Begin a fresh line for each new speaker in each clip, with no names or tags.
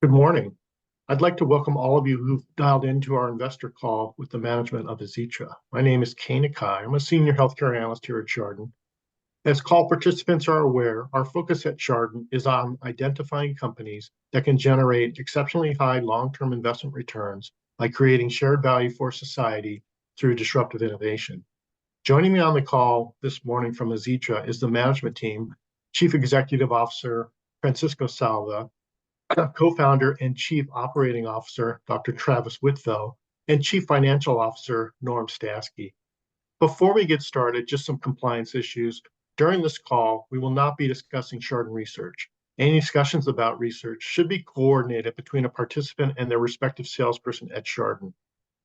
Good morning. I'd like to welcome all of you who've dialed into our investor call with the management of Azitra. My name is Keay Nakae. I'm a senior healthcare analyst here at Chardan. As call participants are aware, our focus at Chardan is on identifying companies that can generate exceptionally high long-term investment returns by creating shared value for society through disruptive innovation. Joining me on the call this morning from Azitra is the management team, Chief Executive Officer Francisco Salva, co-founder and chief operating officer, Dr. Travis Whitfill, and chief financial officer, Norm Staskey. Before we get started, just some compliance issues. During this call, we will not be discussing Chardan research. Any discussions about research should be coordinated between a participant and their respective salesperson at Chardan.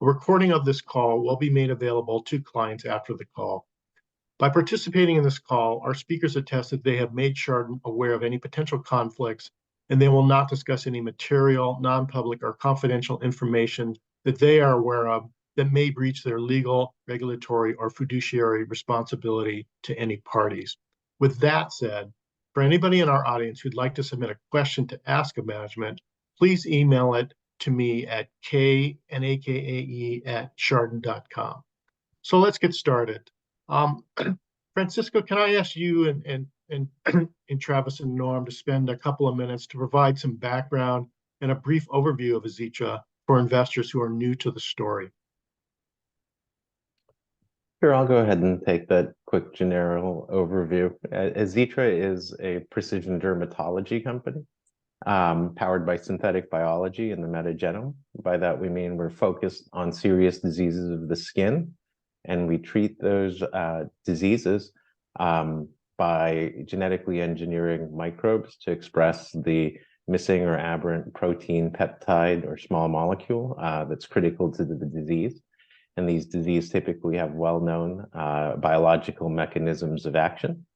A recording of this call will be made available to clients after the call. By participating in this call, our speakers attest that they have made Chardan aware of any potential conflicts, and they will not discuss any material, non-public, or confidential information that they are aware of that may breach their legal, regulatory, or fiduciary responsibility to any parties. With that said, for anybody in our audience who'd like to submit a question to ask of management, please email it to me at knakae@chardan.com. So let's get started. Francisco, can I ask you and Travis and Norm to spend a couple of minutes to provide some background and a brief overview of Azitra for investors who are new to the story?
Sure, I'll go ahead and take that quick general overview. Azitra is a precision dermatology company powered by synthetic biology and the metagenome. By that, we mean we're focused on serious diseases of the skin, and we treat those diseases by genetically engineering microbes to express the missing or aberrant protein, peptide, or small molecule that's critical to the disease. And these diseases typically have well-known biological mechanisms of action.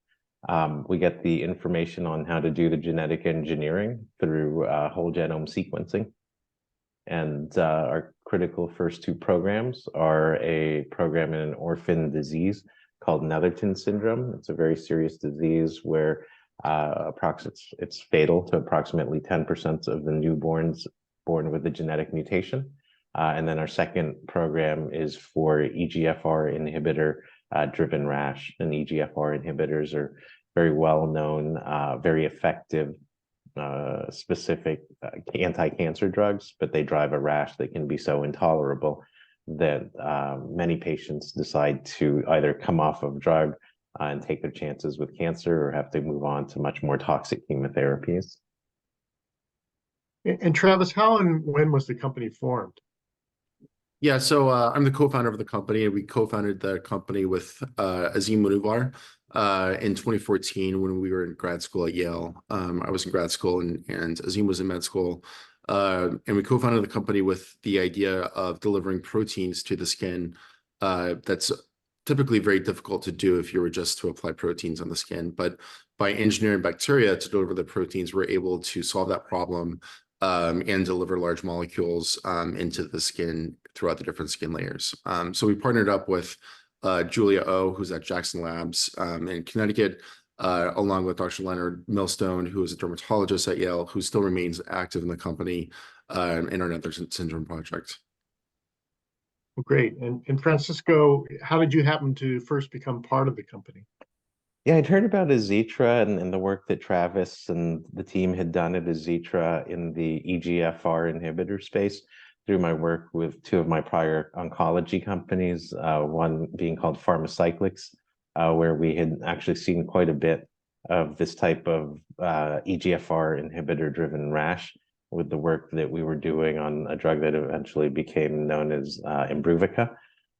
We get the information on how to do the genetic engineering through whole genome sequencing. And our critical first two programs are a program in an orphan disease called Netherton syndrome. It's a very serious disease where it's fatal to approximately 10% of the newborns born with a genetic mutation. And then our second program is for EGFR inhibitor driven rash. And EGFR inhibitors are very well known, very effective, specific anti-cancer drugs, but they drive a rash that can be so intolerable that many patients decide to either come off of drug and take their chances with cancer or have to move on to much more toxic chemotherapies.
And Travis, how and when was the company formed?
Yeah, so I'm the co-founder of the company, and we co-founded the company with Azim Munawar in 2014 when we were in grad school at Yale. I was in grad school, and Azim was in med school. And we co-founded the company with the idea of delivering proteins to the skin. That's typically very difficult to do if you were just to apply proteins on the skin. But by engineering bacteria to deliver the proteins, we're able to solve that problem and deliver large molecules into the skin throughout the different skin layers. So we partnered up with Julia O, who's at Jackson Labs in Connecticut, along with Dr. Leonard Millstone, who is a dermatologist at Yale, who still remains active in the company in our Netherton syndrome project.
Well, great. And Francisco, how did you happen to first become part of the company?
Yeah, I'd heard about Azitra and the work that Travis and the team had done at Azitra in the EGFR inhibitor space through my work with two of my prior oncology companies, one being called Pharmacyclics, where we had actually seen quite a bit of this type of EGFR inhibitor-driven rash with the work that we were doing on a drug that eventually became known as Imbruvica.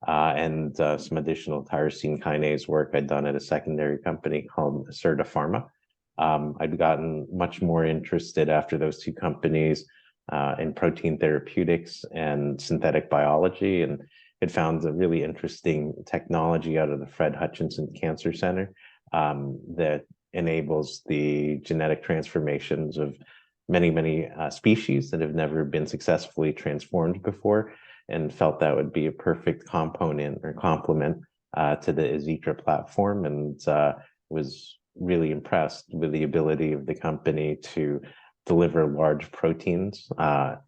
And some additional tyrosine kinase work I'd done at a secondary company called Acerta Pharma. I'd gotten much more interested after those two companies in protein therapeutics and synthetic biology, and had found a really interesting technology out of the Fred Hutchinson Cancer Center that enables the genetic transformations of many species that have never been successfully transformed before, and felt that would be a perfect component or complement to the Azitra platform, and was really impressed with the ability of the company to deliver large proteins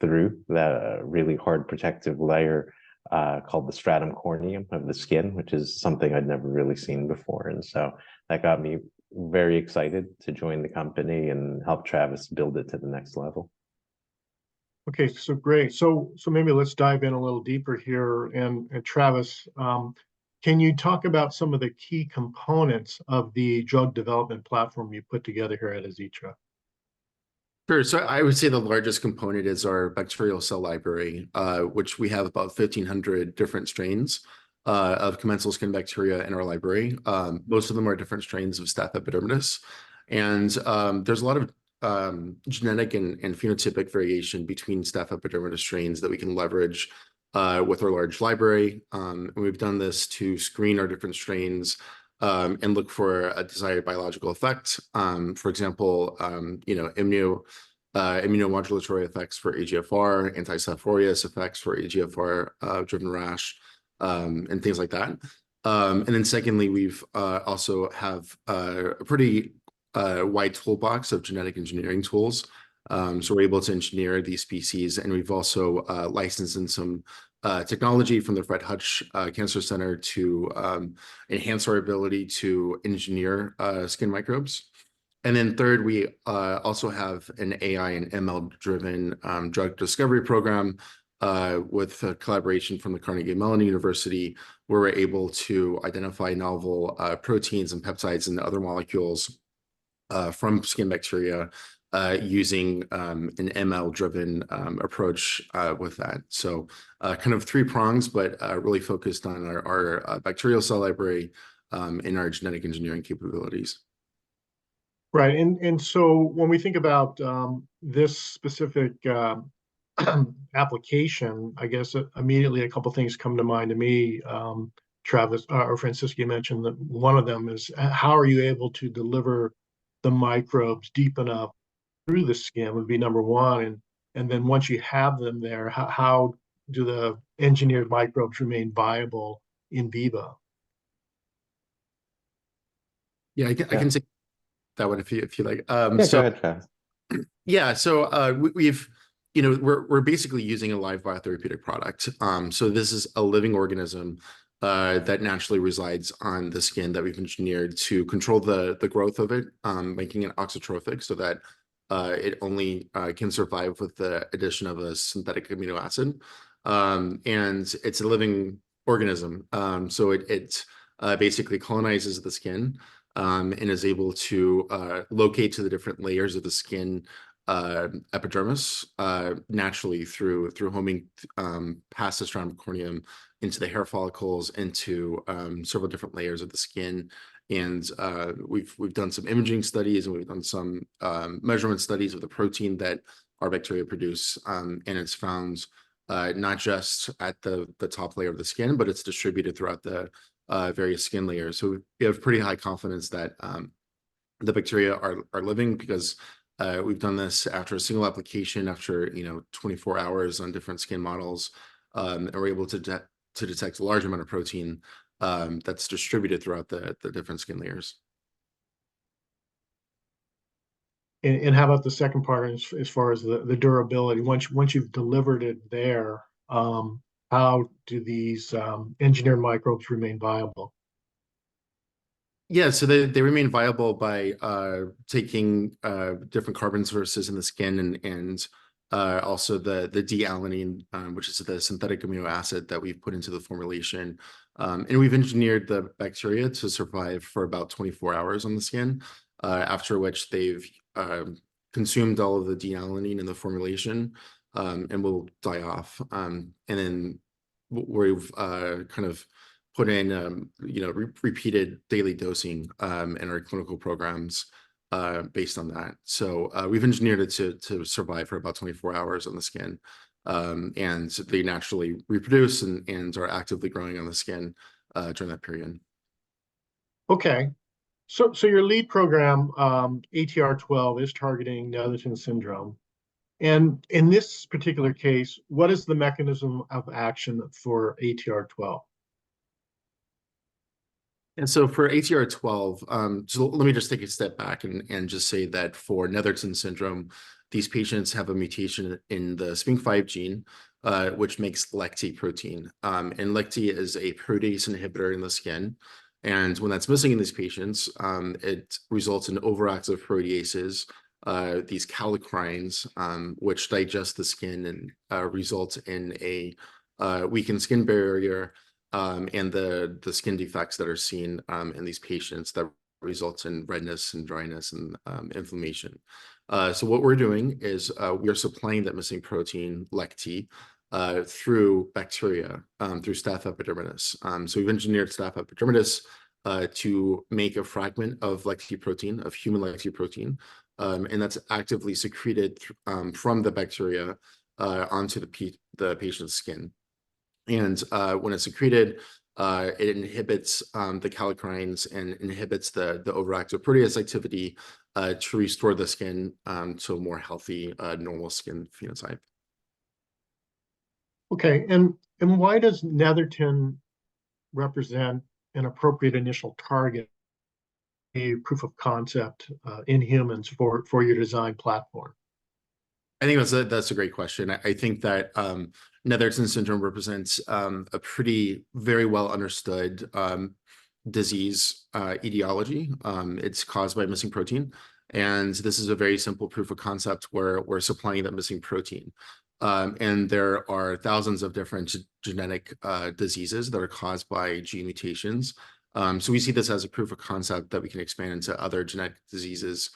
through the really hard protective layer called the stratum corneum of the skin, which is something I'd never really seen before. And so that got me very excited to join the company and help Travis build it to the next level.
Okay, so great. So maybe let's dive in a little deeper here. And Travis, can you talk about some of the key components of the drug development platform you put together here at AZTR?
Sure. So I would say the largest component is our bacterial cell library, which we have about 1,500 different strains of commensal skin bacteria in our library. Most of them are different strains of Staph epidermidis. And there's a lot of genetic and phenotypic variation between Staph epidermidis strains that we can leverage with our large library. And we've done this to screen our different strains and look for a desired biological effect. For example, immunomodulatory effects for AGFR, anti-Staph aureus effects for AGFR driven rash, and things like that. And then secondly, we've also have a pretty wide toolbox of genetic engineering tools. So we're able to engineer these species, and we've also licensed in some technology from the Fred Hutch Cancer Center to enhance our ability to engineer skin microbes. And then third, we also have an AI and ML-driven drug discovery program with a collaboration from the Carnegie Mellon University, where we're able to identify novel proteins and peptides and other molecules from skin bacteria using an ML-driven approach with that. So kind of three prongs, but really focused on our bacterial cell library and our genetic engineering capabilities.
Right. And so when we think about this specific application, I guess immediately a couple of things come to mind to me. Travis or Francisco mentioned that one of them is how are you able to deliver the microbes deep enough through the skin would be number one. And then once you have them there, how do the engineered microbes remain viable in vivo?
Yeah, I can say that one if you like.
Yeah, go ahead, Travis.
Yeah, so we're basically using a live biotherapeutic product. So this is a living organism that naturally resides on the skin that we've engineered to control the growth of it, making it oxytrophic so that it only can survive with the addition of a synthetic amino acid. And it's a living organism. So it basically colonizes the skin and is able to locate to the different layers of the skin epidermis naturally through homing past the stratum corneum into the hair follicles, into several different layers of the skin. And we've done some imaging studies, and we've done some measurement studies of the protein that our bacteria produce, and it's found not just at the top layer of the skin, but it's distributed throughout the various skin layers. So we have pretty high confidence that the bacteria are living, because we've done this after a single application, after 24 hours on different skin models, and we're able to detect a large amount of protein that's distributed throughout the different skin layers.
And how about the second part as far as the durability? Once you've delivered it there, how do these engineered microbes remain viable?
Yeah, so they remain viable by taking different carbon sources in the skin and also the D-alanine, which is the synthetic amino acid that we've put into the formulation. And we've engineered the bacteria to survive for about 24 hours on the skin, after which they've consumed all of the D-alanine in the formulation and will die off. And then we've kind of put in repeated daily dosing in our clinical programs based on that. So we've engineered it to survive for about 24 hours on the skin, and they naturally reproduce and are actively growing on the skin during that period.
Okay, so your lead program, ATR12, is targeting Netherton syndrome. And in this particular case, what is the mechanism of action for ATR12?
And so for ATR12, so let me just take a step back and just say that for Netherton syndrome, these patients have a mutation in the SPINK5 gene, which makes LECT protein. And LECT is a protease inhibitor in the skin. And when that's missing in these patients, it results in overactive proteases, these kallikreins, which digest the skin and result in a weakened skin barrier, and the skin defects that are seen in these patients that results in redness and dryness and inflammation. So what we're doing is we are supplying that missing protein, LECT, through bacteria, through Staph epidermidis. So we've engineered Staph epidermidis to make a fragment of LECT protein, of human LECT protein, and that's actively secreted from the bacteria onto the patient's skin. And when it's secreted, it inhibits the kallikreins and inhibits the overactive protease activity to restore the skin to a more healthy, normal skin phenotype.
Okay, and why does Netherton represent an appropriate initial target, a proof of concept in humans for your design platform?
I think that's a great question. I think that Netherton syndrome represents a very well understood disease etiology. It's caused by missing protein, and this is a very simple proof of concept where we're supplying that missing protein. And there are thousands of different genetic diseases that are caused by gene mutations. So we see this as a proof of concept that we can expand into other genetic diseases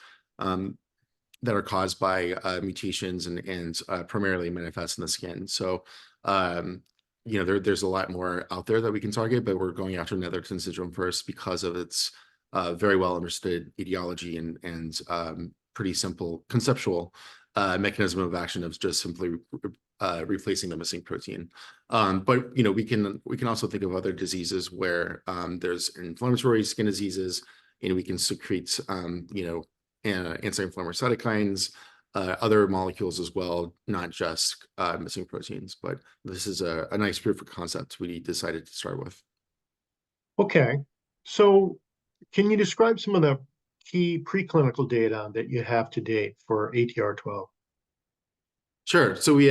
that are caused by mutations and primarily manifest in the skin. So, you know, there's a lot more out there that we can target, but we're going after Netherton syndrome first because of its very well understood etiology and pretty simple conceptual mechanism of action of just simply replacing the missing protein. But you know, we can also think of other diseases where there's inflammatory skin diseases, and we can secrete you know, anti-inflammatory cytokines, other molecules as well, not just missing proteins. But this is a nice proof of concept we decided to start with.
Okay, so can you describe some of the key preclinical data that you have to date for ATR12?
Sure. So we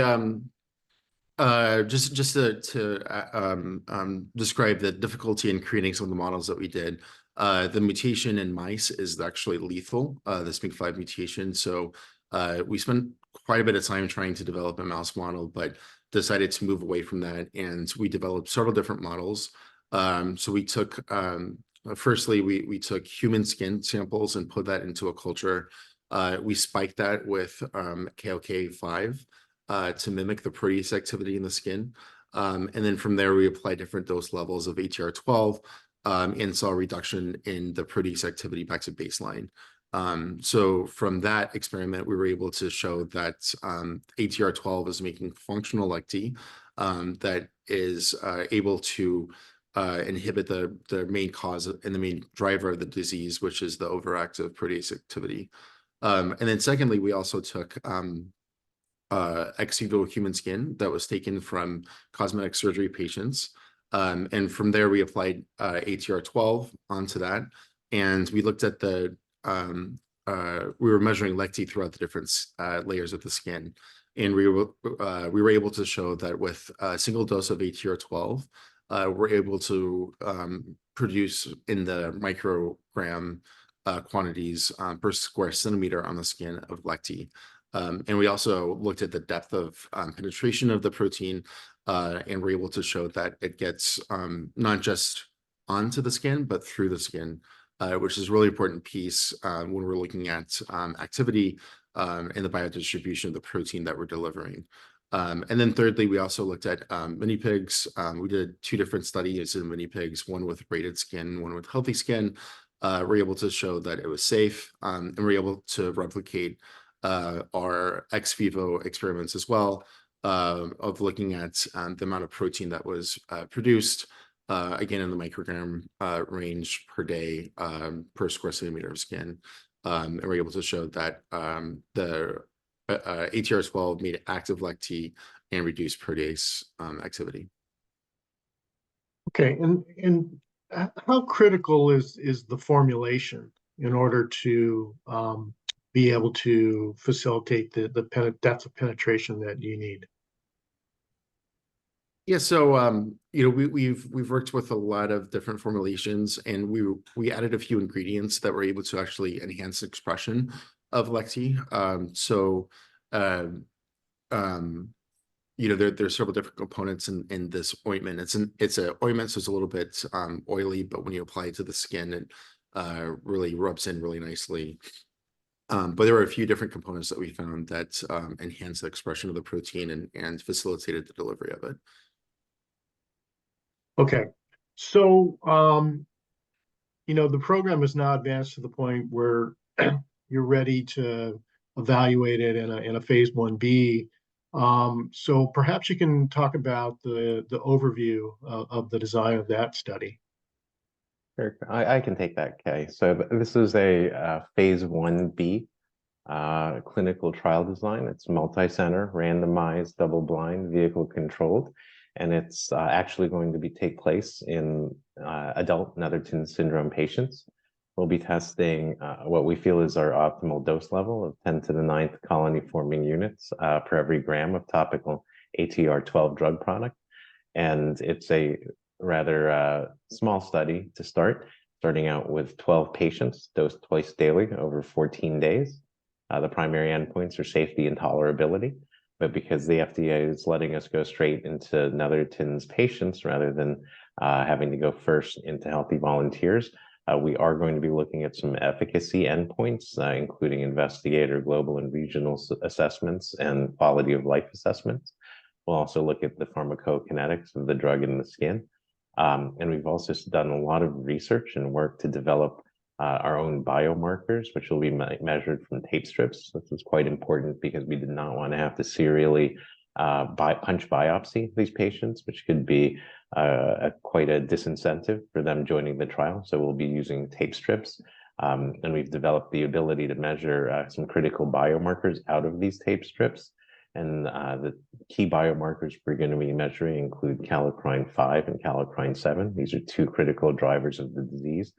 just to describe the difficulty in creating some of the models that we did. The mutation in mice is actually lethal, the SPINK5 mutation. So we spent quite a bit of time trying to develop a mouse model, but decided to move away from that. And we developed several different models. So we took, firstly, we took human skin samples and put that into a culture. We spiked that with KLK5 to mimic the protease activity in the skin. And then from there, we applied different dose levels of ATR12 and saw a reduction in the protease activity back to baseline. So from that experiment, we were able to show that ATR12 is making functional LECT that is able to inhibit the main cause and the main driver of the disease, which is the overactive protease activity. And then secondly, we also took ex vivo human skin that was taken from cosmetic surgery patients. And from there, we applied ATR12 onto that. And we looked at we were measuring LECT throughout the different layers of the skin. And we were able to show that with a single dose of ATR12, we're able to produce in the microgram quantities per square centimeter on the skin of LECT. And we also looked at the depth of penetration of the protein, and we're able to show that it gets not just onto the skin, but through the skin, which is a really important piece when we're looking at activity and the biodistribution of the protein that we're delivering. And then thirdly, we also looked at mini pigs. We did 2 different studies in mini pigs, one with braided skin, one with healthy skin. We're able to show that it was safe, and we're able to replicate our ex vivo experiments as well, of looking at the amount of protein that was produced, again, in the microgram range per day per square centimeter of skin. And we're able to show that the ATR12 made active LECT and reduced protease activity.
Okay, and how critical is the formulation in order to be able to facilitate the depth of penetration that you need?
Yeah, so we've worked with a lot of different formulations, and we added a few ingredients that were able to actually enhance the expression of Lexi. There's several different components in this ointment. It's an ointment, so it's a little bit oily, but when you apply it to the skin, it really rubs in really nicely. But there were a few different components that we found that enhanced the expression of the protein and facilitated the delivery of it.
Okay, so the program is now advanced to the point where you're ready to evaluate it in a phase 1B. So perhaps you can talk about the overview of the design of that study.
Sure. I can take that, Kay. So this is a phase 1B clinical trial design. It's multi-center, randomized, double-blind, vehicle-controlled, and it's actually going to take place in adult Netherton syndrome patients. We'll be testing what we feel is our optimal dose level of 10 to the 9th colony-forming units per every gram of topical AZTR12 drug product. And it's a rather small study to start, starting out with 12 patients dosed twice daily over 14 days. The primary endpoints are safety and tolerability, but because the FDA is letting us go straight into Netherton's patients rather than having to go first into healthy volunteers, we are going to be looking at some efficacy endpoints, including investigator global and regional assessments and quality of life assessments. We'll also look at the pharmacokinetics of the drug in the skin. And we've also done a lot of research and work to develop our own biomarkers, which will be measured from tape strips. This is quite important because we did not want to have to serially punch biopsy these patients, which could be quite a disincentive for them joining the trial. So we'll be using tape strips. And we've developed the ability to measure some critical biomarkers out of these tape strips. And the key biomarkers we're going to be measuring include kallikrein 5 and kallikrein 7. These are two critical drivers of the disease,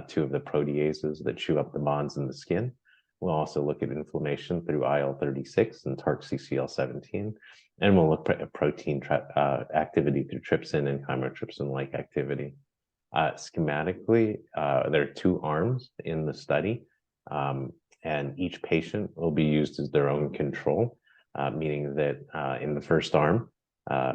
two of the proteases that chew up the bonds in the skin. We'll also look at inflammation through IL-36 and TARC-CCL17. And we'll look at protein activity through trypsin and chymotrypsin-like activity. Schematically, there are two arms in the study, and each patient will be used as their own control. Meaning that in the first arm,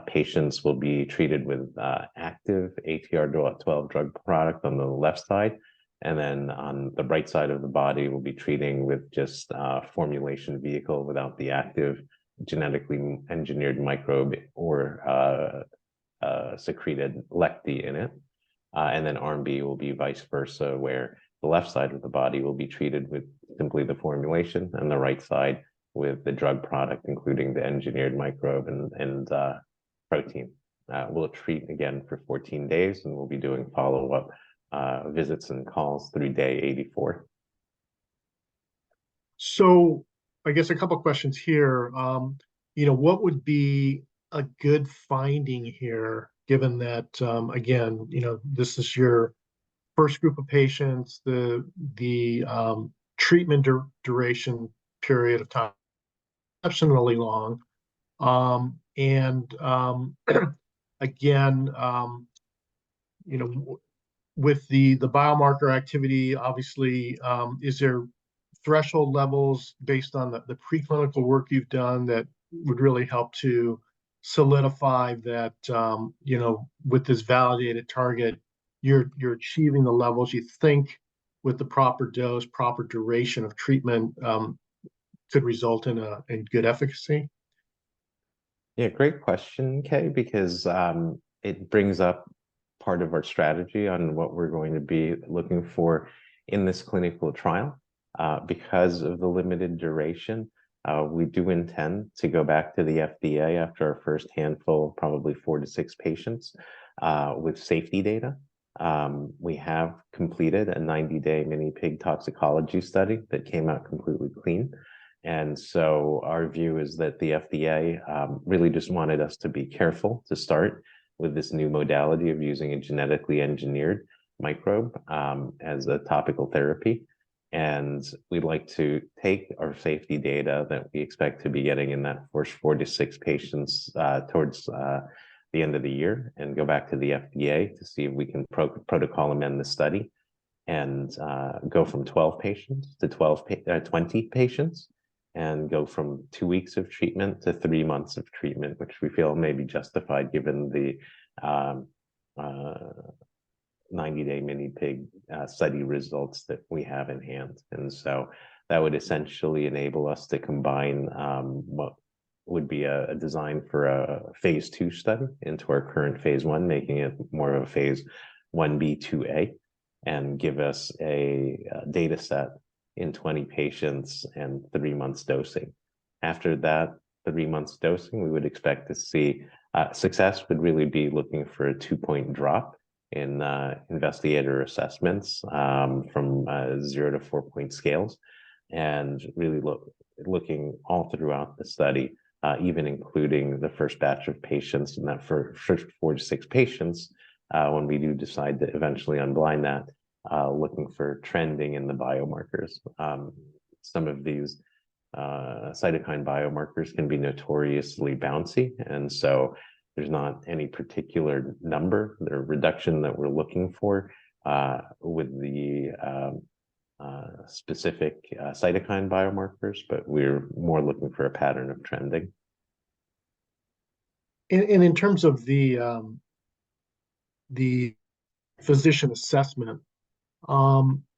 patients will be treated with active AZTR12 drug product on the left side, and then on the right side of the body, we'll be treating with just formulation vehicle without the active genetically engineered microbe or secreted lecti in it. And then arm B will be vice versa, where the left side of the body will be treated with simply the formulation, and the right side with the drug product, including the engineered microbe and protein. We'll treat again for 14 days, and we'll be doing follow-up visits and calls through day 84.
So I guess a couple of questions here. What would be a good finding here, given that, again, this is your first group of patients, the treatment duration period of time exceptionally long. Again, with the biomarker activity, obviously, is there threshold levels based on the preclinical work you've done that would really help to solidify that, with this validated target, you're achieving the levels you think with the proper dose, proper duration of treatment could result in good efficacy?
Yeah, great question, Kay, because it brings up part of our strategy on what we're going to be looking for in this clinical trial. Because of the limited duration, we do intend to go back to the FDA after our first handful, probably 4 to 6 patients, with safety data. We have completed a 90-day mini pig toxicology study that came out completely clean. And so our view is that the FDA really just wanted us to be careful to start with this new modality of using a genetically engineered microbe as a topical therapy. And we'd like to take our safety data that we expect to be getting in that first 4 to 6 patients towards the end of the year and go back to the FDA to see if we can protocol amend the study and go from 12 patients to 20 patients and go from 2 weeks of treatment to 3 months of treatment, which we feel may be justified given the 90-day mini pig study results that we have in hand. And so that would essentially enable us to combine what would be a design for a phase 2 study into our current phase 1, making it more of a phase 1b, 2a, and give us a data set in 20 patients and 3 months dosing. After that 3 months dosing, we would expect to see success would really be looking for a 2-point drop in investigator assessments from 0 to 4-point scales, and really looking all throughout the study, even including the first batch of patients in that first 4 to 6 patients, when we do decide to eventually unblind that, looking for trending in the biomarkers. Some of these cytokine biomarkers can be notoriously bouncy, and so there's not any particular number or reduction that we're looking for with the specific cytokine biomarkers, but we're more looking for a pattern of trending.
And in terms of the physician assessment,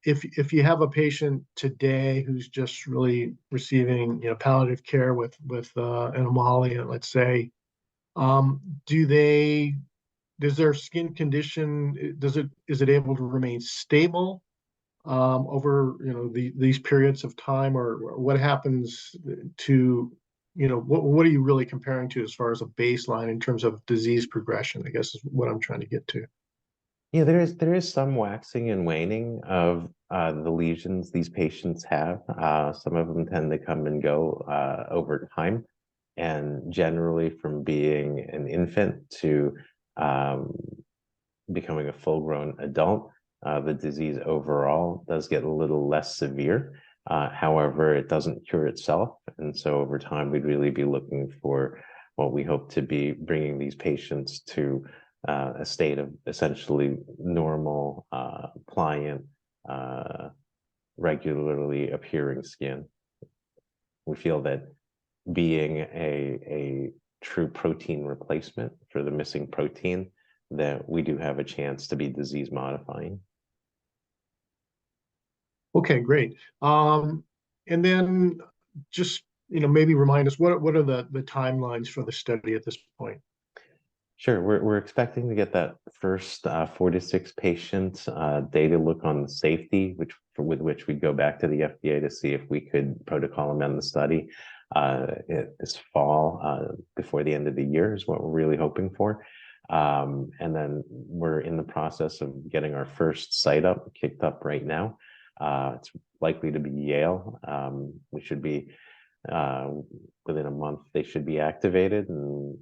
if you have a patient today who's just really receiving palliative care with an emollient, let's say, does their skin condition, is it able to remain stable over these periods of time, or what happens to what are you really comparing to as far as a baseline in terms of disease progression, I guess is what I'm trying to get to.
Yeah, there is some waxing and waning of the lesions these patients have. Some of them tend to come and go over time, and generally from being an infant to becoming a full-grown adult, the disease overall does get a little less severe. However, it doesn't cure itself, and so over time we'd really be looking for what we hope to be bringing these patients to a state of essentially normal, pliant, regularly appearing skin. We feel that being a true protein replacement for the missing protein, that we do have a chance to be disease modifying.
Okay, great. And then just maybe remind us what are the timelines for the study at this point?
Sure, we're expecting to get that first 4 to 6 patient data look on the safety, with which we go back to the FDA to see if we could protocol amend the study this fall, before the end of the year is what we're really hoping for. And then we're in the process of getting our first site kicked up right now. It's likely to be Yale. We should be within a month they should be activated, and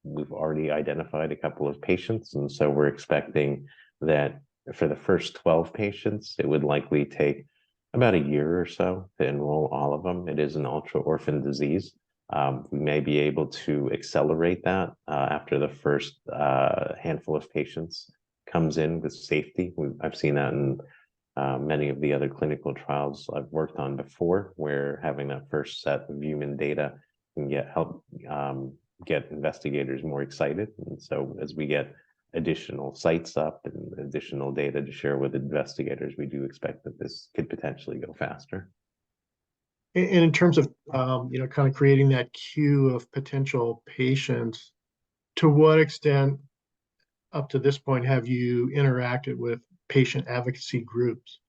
we've already identified a couple of patients, and so we're expecting that for the first 12 patients it would likely take about a year or so to enroll all of them. It is an ultra-orphan disease. We may be able to accelerate that after the first handful of patients comes in with safety. I've seen that in many of the other clinical trials I've worked on before, where having that first set of human data can help get investigators more excited. And so as we get additional sites up and additional data to share with investigators, we do expect that this could potentially go faster.
And in terms of kind of creating that queue of potential patients, to what extent up to this point have you interacted with patient advocacy groups?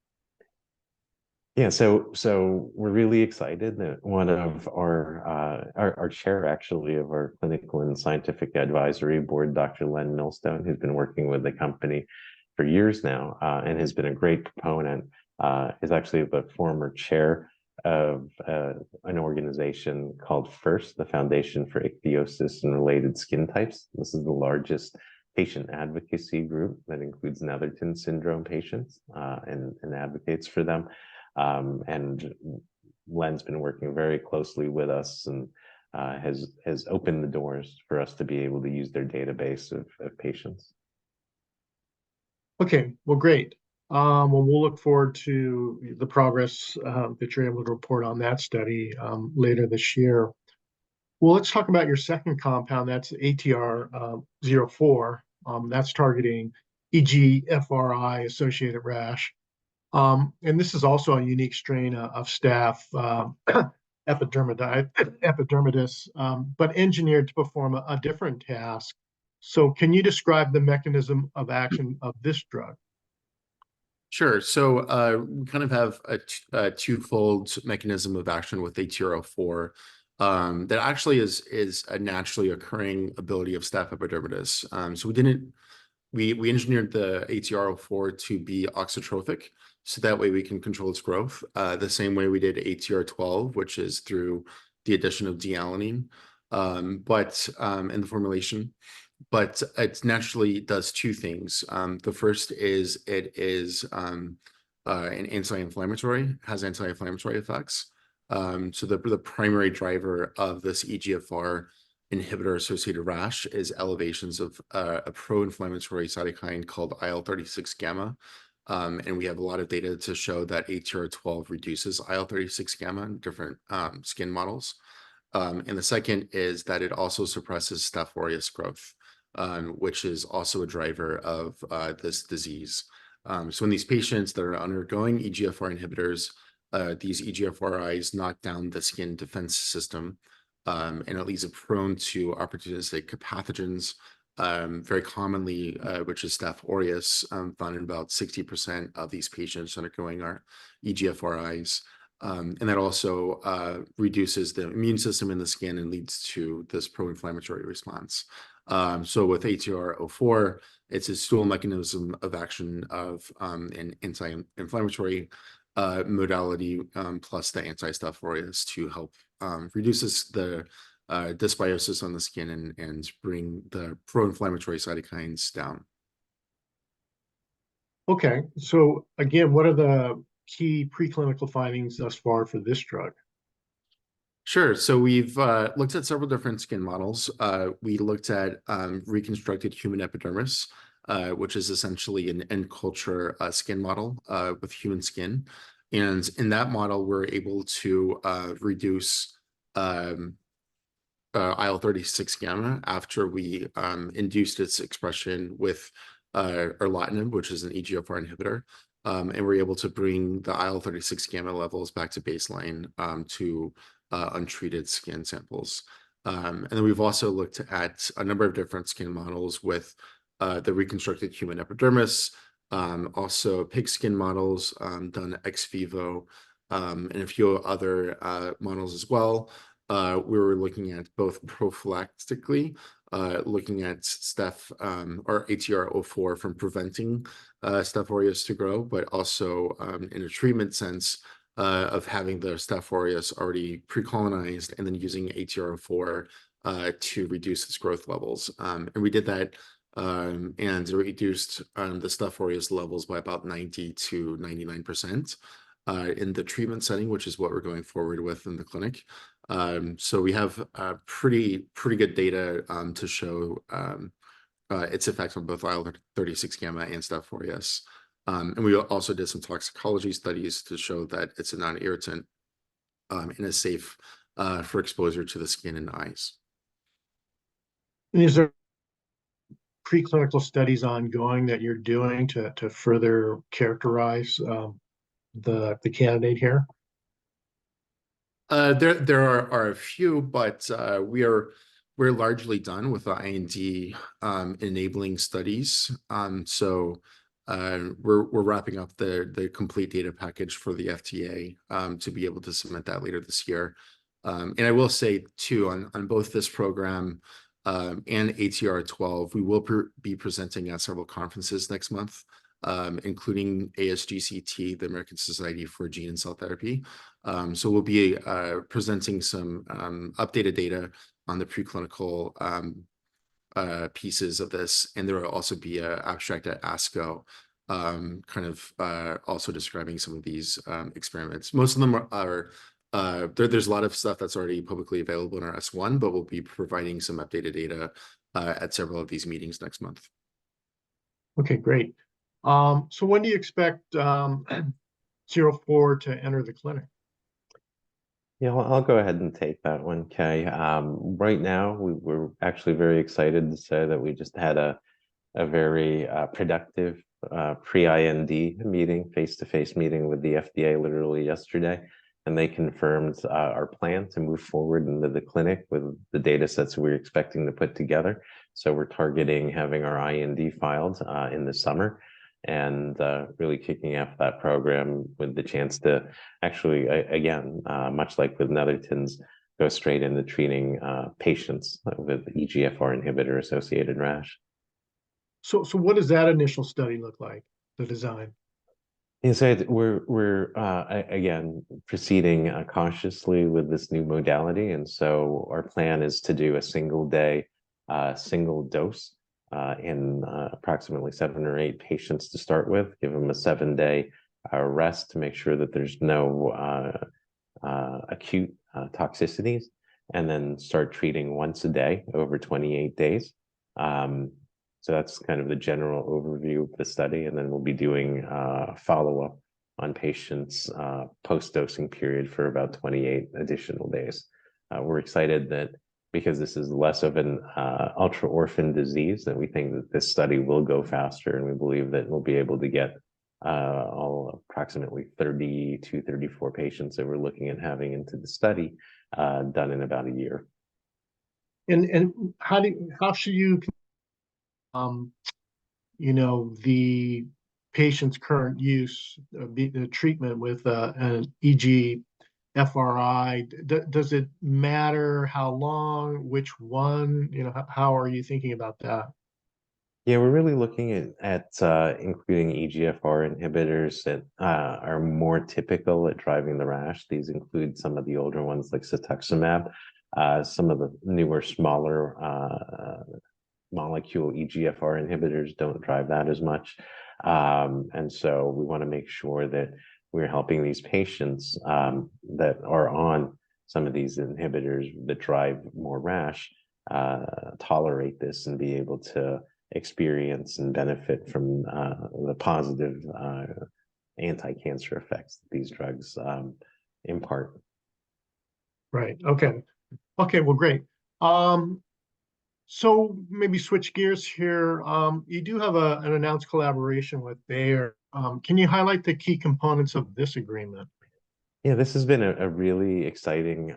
Yeah, so we're really excited that one of our chair, actually, of our clinical and scientific advisory board, Dr. Len Millstone, who's been working with the company for years now and has been a great proponent, is actually the former chair of an organization called FIRST, the Foundation for Ichthyosis and Related Skin Types. This is the largest patient advocacy group that includes Netherton syndrome patients and advocates for them. And Len's been working very closely with us and has opened the doors for us to be able to use their database of patients.
Okay, well, great. Well, we'll look forward to the progress that you're able to report on that study later this year. Well, let's talk about your second compound. That's ATR-04. That's targeting EGFRI associated rash. And this is also a unique strain of staph epidermidis, but engineered to perform a different task. So can you describe the mechanism of action of this drug?
Sure. So we kind of have a twofold mechanism of action with ATR-04 that actually is a naturally occurring ability of staph epidermidis. So we engineered the ATR-04 to be oxytrophic, so that way we can control its growth. The same way we did ATR-12, which is through the addition of dealanine, in the formulation. But it naturally does two things. The first is it is an anti-inflammatory, has anti-inflammatory effects. So the primary driver of this EGFR inhibitor-associated rash is elevations of a pro-inflammatory cytokine called IL-36 gamma. And we have a lot of data to show that ATR-12 reduces IL-36 gamma in different skin models. And the second is that it also suppresses Staph aureus growth, which is also a driver of this disease. So in these patients that are undergoing EGFR inhibitors, these EGFRIs knock down the skin defense system, and it leaves it prone to opportunistic pathogens, very commonly, which is Staph aureus, found in about 60% of these patients undergoing our EGFRIs. And that also reduces the immune system in the skin and leads to this pro-inflammatory response. So with ATR-04, it's a dual mechanism of action of an anti-inflammatory modality plus the anti-Staph aureus to help reduces the dysbiosis on the skin and bring the pro-inflammatory cytokines down.
Okay, so again, what are the key preclinical findings thus far for this drug?
Sure. So we've looked at several different skin models. We looked at reconstructed human epidermis, which is essentially an end culture skin model with human skin. And in that model, we're able to reduce IL-36 gamma after we induced its expression with erlotinib, which is an EGFR inhibitor. And we're able to bring the IL-36 gamma levels back to baseline to untreated skin samples. And then we've also looked at a number of different skin models with the reconstructed human epidermis, also pig skin models done ex vivo, and a few other models as well. We were looking at both prophylactically, looking at Staph or ATR-04 from preventing Staph aureus to grow, but also in a treatment sense of having the Staph aureus already pre-colonized and then using ATR-04 to reduce its growth levels. And we did that and it reduced the Staph aureus levels by about 90 to 99% in the treatment setting, which is what we're going forward with in the clinic. So we have pretty good data to show its effects on both IL-36 gamma and Staph aureus. And we also did some toxicology studies to show that it's a non-irritant and is safe for exposure to the skin and eyes.
And is there preclinical studies ongoing that you're doing to further characterize the candidate here?
There are a few, but we're largely done with the IND enabling studies. So we're wrapping up the complete data package for the FDA to be able to submit that later this year. And I will say too, on both this program and ATR-12, we will be presenting at several conferences next month, including ASGCT, the American Society for Gene and Cell Therapy. So we'll be presenting some updated data on the preclinical pieces of this, and there will also be an abstract at ASCO also describing some of these experiments. Most of them there's a lot of stuff that's already publicly available in our S1, but we'll be providing some updated data at several of these meetings next month.
Okay, great. So when do you expect 04 to enter the clinic?
Yeah, well, I'll go ahead and take that one, Kay. Right now, we're actually very excited to say that we just had a very productive pre-IND meeting, face-to-face meeting with the FDA literally yesterday, and they confirmed our plan to move forward into the clinic with the data sets we're expecting to put together. So we're targeting having our IND filed in the summer, and really kicking off that program with the chance to actually, again, much like with Netherton's, go straight into treating patients with EGFR inhibitor associated rash.
So what does that initial study look like, the design?
Yeah, so we're again proceeding cautiously with this new modality, and so our plan is to do a single day, single dose in approximately 7 or 8 patients to start with. Give them a 7-day rest to make sure that there's no acute toxicities, and then start treating once a day over 28 days. So that's kind of the general overview of the study, and then we'll be doing follow-up on patients post-dosing period for about 28 additional days. We're excited that because this is less of an ultra-orphan disease, that we think that this study will go faster, and we believe that we'll be able to get all approximately 30 to 34 patients that we're looking at having into the study done in about a year.
And how should you the patient's current use, the treatment with an EGFRI, does it matter how long, which one, how are you thinking about that?
Yeah, we're really looking at including EGFR inhibitors that are more typical at driving the rash. These include some of the older ones like cetuximab, some of the newer, smaller molecule EGFR inhibitors don't drive that as much. And so we want to make sure that we're helping these patients that are on some of these inhibitors that drive more rash tolerate this and be able to experience and benefit from the positive anti-cancer effects that these drugs impart.
Right. Okay. Well, great. So maybe switch gears here. You do have an announced collaboration with Bayer. Can you highlight the key components of this agreement?
Yeah, this has been a really exciting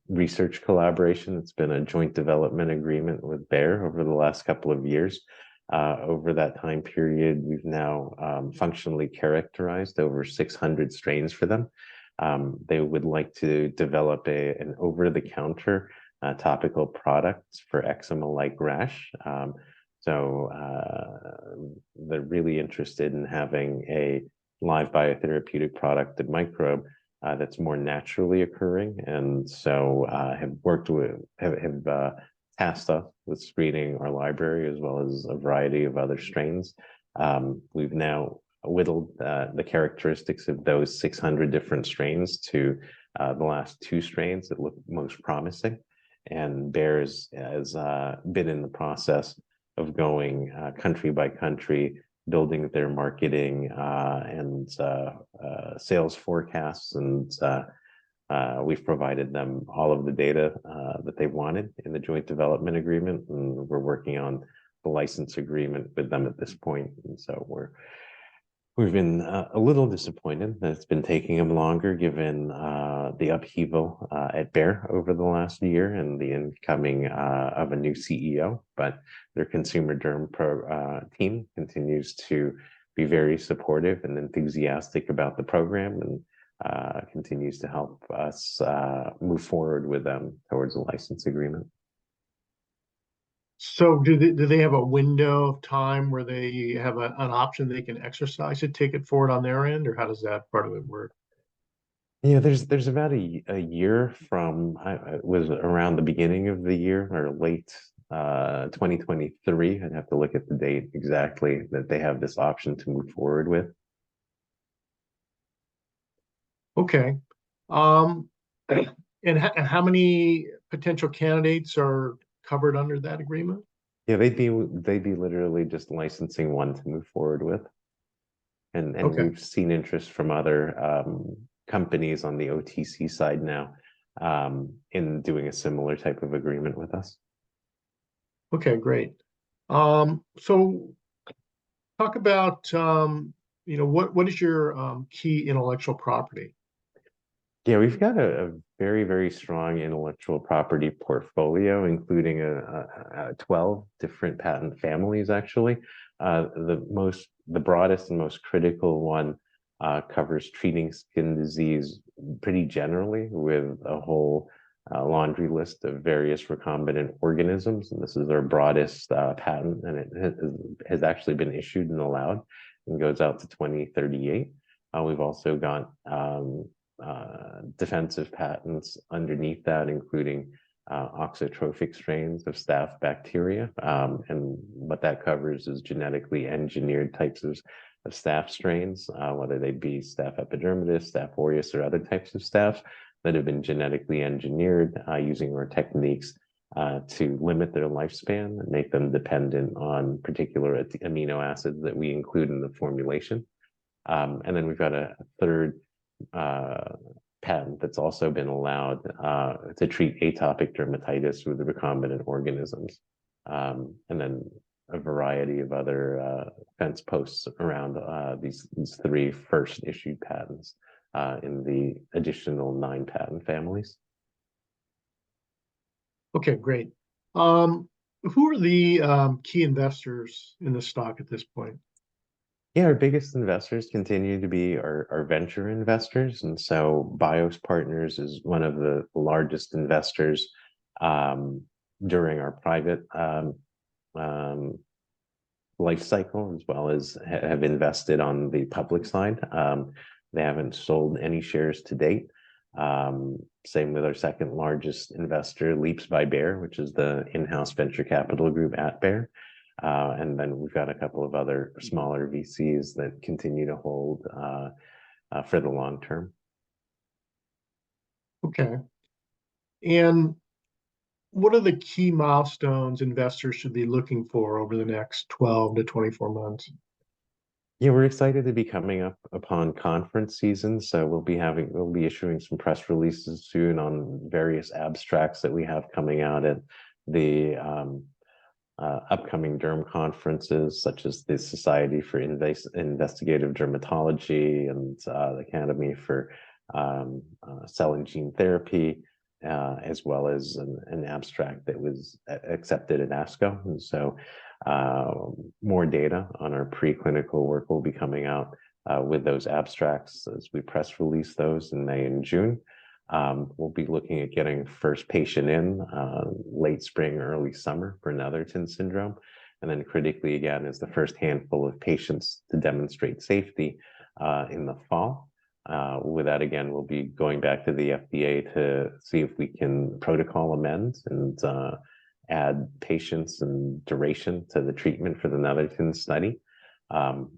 research collaboration. It's been a joint development agreement with Bayer over the last couple of years. Over that time period, we've now functionally characterized over 600 strains for them. They would like to develop an over-the-counter topical products for eczema-like rash. So they're really interested in having a live biotherapeutic product, the microbe, that's more naturally occurring, and so have tasked us with screening our library as well as a variety of other strains. We've now whittled the characteristics of those 600 different strains to the last 2 strains that look most promising. And Bayer has been in the process of going country by country, building their marketing and sales forecasts, and we've provided them all of the data that they wanted in the joint development agreement, and we're working on the license agreement with them at this point. And so we've been a little disappointed that it's been taking them longer, given the upheaval at Bayer over the last year and the incoming of a new CEO. But their consumer derm team continues to be very supportive and enthusiastic about the program, and continues to help us move forward with them towards a license agreement.
So do they have a window of time where they have an option they can exercise to take it forward on their end, or how does that part of it work?
Yeah, there's about a year from it was around the beginning of the year or late 2023. I'd have to look at the date exactly that they have this option to move forward with.
Okay. And how many potential candidates are covered under that agreement?
Yeah, they'd be literally just licensing one to move forward with. And
Okay.
we've seen interest from other companies on the OTC side now in doing a similar type of agreement with us.
Okay, great. So talk about what is your key intellectual property?
Yeah, we've got a very, very strong intellectual property portfolio, including 12 different patent families, actually. The broadest and most critical one covers treating skin disease pretty generally with a whole laundry list of various recombinant organisms. And this is our broadest patent, and it has actually been issued and allowed and goes out to 2038. We've also got defensive patents underneath that, including auxotrophic strains of staph bacteria. And what that covers is genetically engineered types of staph strains, whether they be staph epidermidis, staph aureus, or other types of staph that have been genetically engineered using our techniques to limit their lifespan and make them dependent on particular amino acids that we include in the formulation. And then we've got a third patent that's also been allowed to treat atopic dermatitis with the recombinant organisms. And then a variety of other fence posts around these three first issued patents in the additional 9 patent families.
Okay, great. Who are the key investors in the stock at this point?
Yeah, our biggest investors continue to be our venture investors. And so BIOS Partners is one of the largest investors during our private life cycle, as well as have invested on the public side. They haven't sold any shares to date. Same with our second largest investor, Leaps by Bear, which is the in-house venture capital group at Bear. And then we've got a couple of other smaller VCs that continue to hold for the long term.
Okay. And what are the key milestones investors should be looking for over the next 12 to 24 months?
Yeah, we're excited to be coming up upon conference season. So we'll be issuing some press releases soon on various abstracts that we have coming out at the upcoming derm conferences, such as the Society for Investigative Dermatology and the Academy for Cell and Gene Therapy, as well as an abstract that was accepted at ASCO. And so more data on our preclinical work will be coming out with those abstracts as we press release those in May and June. We'll be looking at getting first patient in late spring, early summer for Netherton syndrome. And then critically, again, is the first handful of patients to demonstrate safety in the fall. With that, again, we'll be going back to the FDA to see if we can protocol amend and add patients and duration to the treatment for the Netherton study.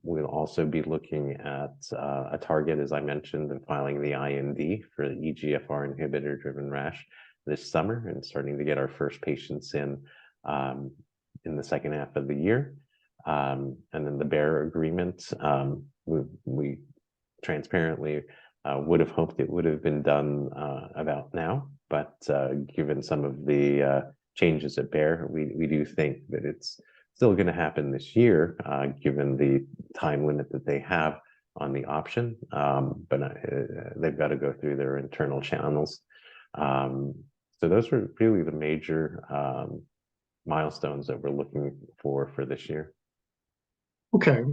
We'll also be looking at a target, as I mentioned, and filing the IND for the EGFR inhibitor-driven rash this summer and starting to get our first patients in the second half of the year. And then the Bayer agreement, we transparently would have hoped it would have been done about now, but given some of the changes at Bayer, we do think that it's still going to happen this year, given the time limit that they have on the option. But they've got to go through their internal channels. So those are really the major milestones that we're looking for this year.
Okay.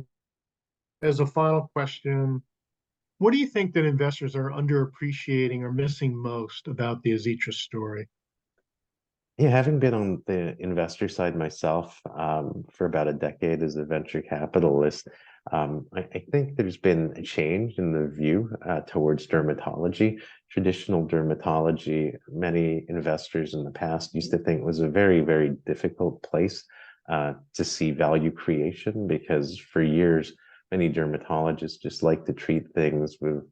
As a final question, what do you think that investors are underappreciating or missing most about the Azitra story?
Yeah, having been on the investor side myself for about a decade as a venture capitalist, I think there's been a change in the view towards dermatology. Traditional dermatology, many investors in the past used to think was a very, very difficult place to see value creation because for years, many dermatologists just like to treat things with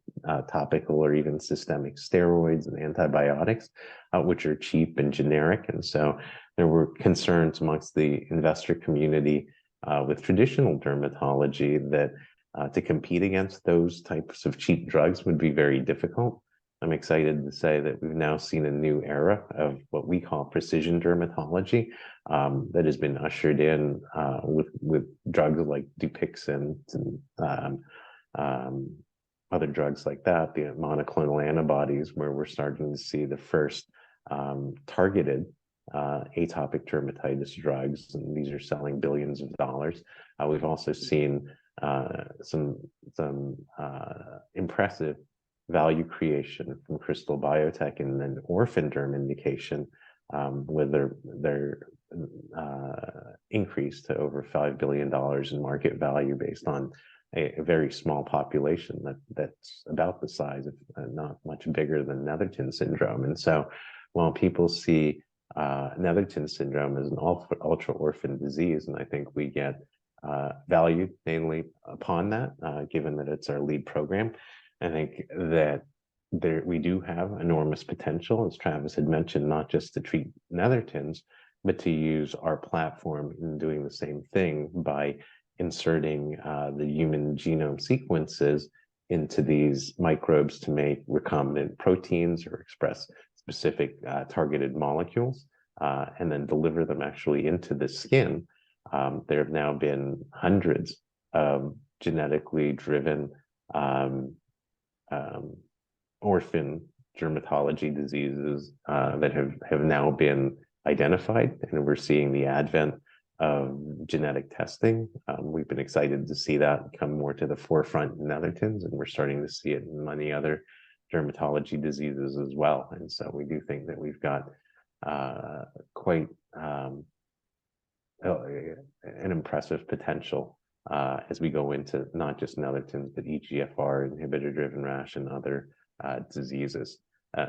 topical or even systemic steroids and antibiotics, which are cheap and generic. And so there were concerns amongst the investor community with traditional dermatology that to compete against those types of cheap drugs would be very difficult. I'm excited to say that we've now seen a new era of what we call precision dermatology that has been ushered in with drugs like Dupixent and other drugs like that, the monoclonal antibodies, where we're starting to see the first targeted atopic dermatitis drugs, and these are selling billions of dollars. We've also seen some impressive value creation from Crystal Biotech in an orphan derm indication, with their increase to over $5 billion in market value based on a very small population that's about the size of not much bigger than Netherton syndrome. And so while people see Netherton syndrome as an ultra orphan disease, and I think we get valued mainly upon that, given that it's our lead program, I think that we do have enormous potential, as Travis had mentioned, not just to treat Nethertons, but to use our platform in doing the same thing by inserting the human genome sequences into these microbes to make recombinant proteins or express specific targeted molecules, and then deliver them actually into the skin. There have now been hundreds of genetically driven orphan dermatology diseases that have now been identified, and we're seeing the advent of genetic testing. We've been excited to see that come more to the forefront in Nethertons, and we're starting to see it in many other dermatology diseases as well. And so we do think that we've got quite an impressive potential as we go into not just Nethertons, but EGFR, inhibitor-driven rash, and other diseases.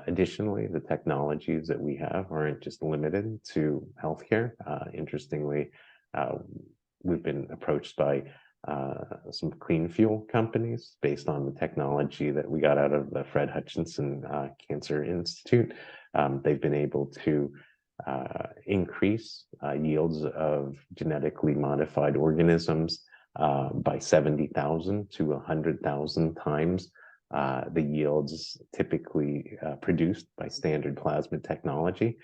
Additionally, the technologies that we have aren't just limited to healthcare. Interestingly, we've been approached by some clean fuel companies based on the technology that we got out of the Fred Hutchinson Cancer Institute. They've been able to increase yields of genetically modified organisms by 70,000 to 100,000 times the yields typically produced by standard plasmid technology.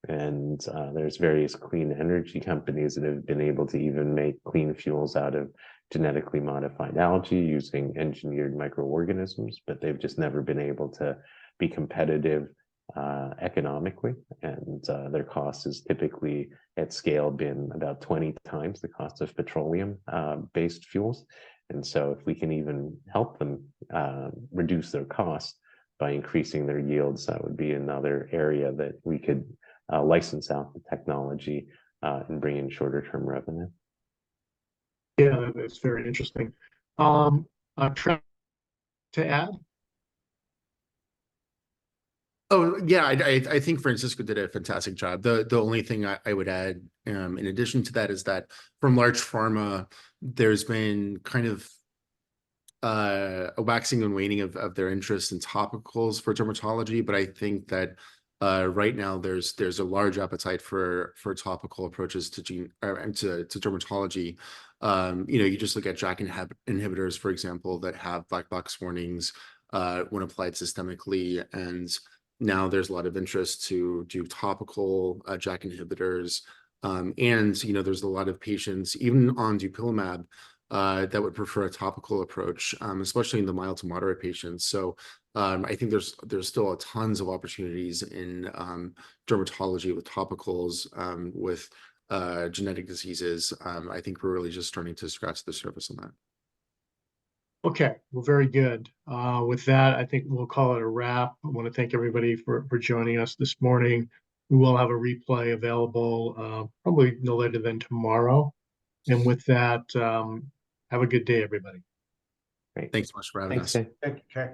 And there's various clean energy companies that have been able to even make clean fuels out of genetically modified algae using engineered microorganisms, but they've just never been able to be competitive economically. And their cost is typically at scale been about 20 times the cost of petroleum based fuels. And so if we can even help them reduce their costs by increasing their yields, that would be another area that we could license out the technology and bring in shorter term revenue.
Yeah, that's very interesting. To add?
Oh yeah, I think Francisco did a fantastic job. The only thing I would add, in addition to that, is that from large pharma, there's been kind of a waxing and waning of their interest in topicals for dermatology. But I think that right now there's a large appetite for topical approaches to dermatology. You just look at JAK inhibitors, for example, that have black box warnings when applied systemically, and now there's a lot of interest to do topical JAK inhibitors. And there's a lot of patients, even on dupilumab, that would prefer a topical approach, especially in the mild to moderate patients. So I think there's still tons of opportunities in dermatology with topicals, with genetic diseases. I think we're really just starting to scratch the surface on that.
Okay, well, very good. With that, I think we'll call it a wrap. I want to thank everybody for joining us this morning. We will have a replay available probably no later than tomorrow. And with that, have a good day, everybody.
Great.
Thanks so much for having
Thanks,
us.
Keay.
Thank you, Kay.